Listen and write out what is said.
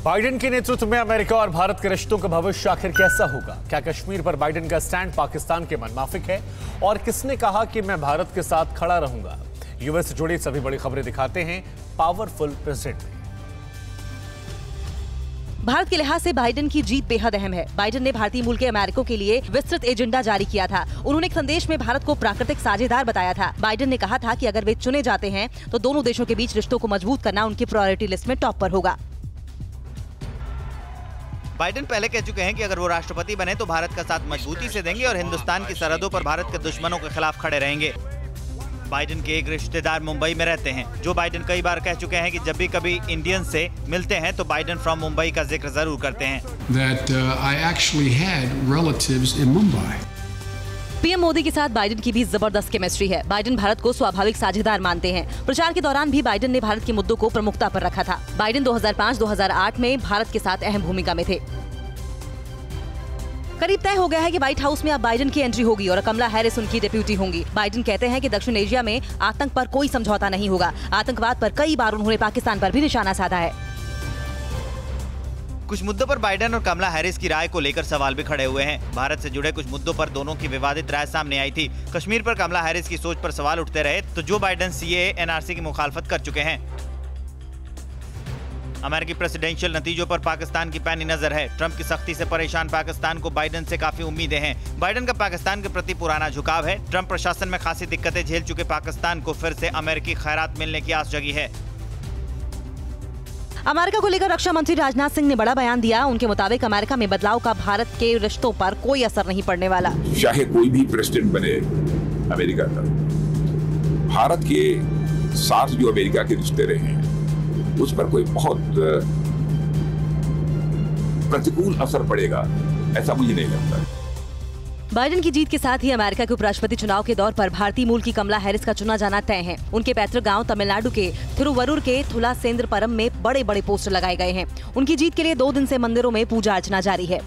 Biden के नेतृत्व में अमेरिका और भारत के रिश्तों का भविष्य आखिर कैसा होगा? क्या कश्मीर पर बाइडेन का स्टैंड पाकिस्तान के मनमाफिक है? और किसने कहा कि मैं भारत के साथ खड़ा रहूंगा? यूएस से जुड़ी सभी बड़ी खबरें दिखाते हैं पावरफुल प्रेसिडेंट में। भारत के लिहाज से बाइडेन की जीत बेहद अहम है। बाइडेन ने भारतीय मूल के अमेरिकों के लिए विस्तृत एजेंडा जारी किया था। उन्होंने एक संदेश में भारत को प्राकृतिक साझेदार बताया था। बाइडेन ने कहा था कि अगर वे चुने जाते हैं तो दोनों देशों के बीच रिश्तों को मजबूत करना उनकी प्रायोरिटी लिस्ट में टॉप पर होगा। बाइडेन पहले कह चुके हैं कि अगर वो राष्ट्रपति बने तो भारत का साथ मजबूती से देंगे और हिंदुस्तान की सरहदों पर भारत के दुश्मनों के खिलाफ खड़े रहेंगे। बाइडेन के एक रिश्तेदार मुंबई में रहते हैं। जो बाइडेन कई बार कह चुके हैं कि जब भी कभी इंडियन से मिलते हैं तो बाइडेन फ्रॉम मुंबई का जिक्र जरूर करते हैं। पीएम मोदी के साथ बाइडेन की भी जबरदस्त केमिस्ट्री है। बाइडेन भारत को स्वाभाविक साझेदार मानते हैं। प्रचार के दौरान भी बाइडेन ने भारत के मुद्दों को प्रमुखता पर रखा था। बाइडेन 2005-2008 में भारत के साथ अहम भूमिका में थे। करीब तय हो गया है कि व्हाइट हाउस में अब बाइडेन की एंट्री होगी और कमला हैरिस उनकी डेप्यूटी होंगी। बाइडेन कहते हैं कि दक्षिण एशिया में आतंक पर कोई समझौता नहीं होगा। आतंकवाद पर कई बार उन्होंने पाकिस्तान पर भी निशाना साधा है। कुछ मुद्दों पर बाइडेन और कमला हैरिस की राय को लेकर सवाल भी खड़े हुए हैं। भारत से जुड़े कुछ मुद्दों पर दोनों की विवादित राय सामने आई थी। कश्मीर पर कमला हैरिस की सोच पर सवाल उठते रहे तो जो बाइडेन सीएए एनआरसी की मुखालफत कर चुके हैं। अमेरिकी प्रेसिडेंशियल नतीजों पर पाकिस्तान की पैनी नजर है। ट्रंप की सख्ती से परेशान पाकिस्तान को बाइडेन से काफी उम्मीदें हैं। बाइडेन का पाकिस्तान के प्रति पुराना झुकाव है। ट्रंप प्रशासन में खासी दिक्कतें झेल चुके पाकिस्तान को फिर से अमेरिकी खैरात मिलने की आस जगी है। अमेरिका को लेकर रक्षा मंत्री राजनाथ सिंह ने बड़ा बयान दिया। उनके मुताबिक अमेरिका में बदलाव का भारत के रिश्तों पर कोई असर नहीं पड़ने वाला। चाहे कोई भी प्रेसिडेंट बने अमेरिका का, भारत के साथ जो अमेरिका के रिश्ते रहे हैं उस पर कोई बहुत प्रतिकूल असर पड़ेगा ऐसा मुझे नहीं लगता। बाइडेन की जीत के साथ ही अमेरिका के उपराष्ट्रपति चुनाव के दौर पर भारतीय मूल की कमला हैरिस का चुना जाना तय है। उनके पैतृक गांव तमिलनाडु के थिरुवरूर के थुलासेंद्रपरम में बड़े बड़े पोस्टर लगाए गए हैं। उनकी जीत के लिए 2 दिन से मंदिरों में पूजा अर्चना जारी है।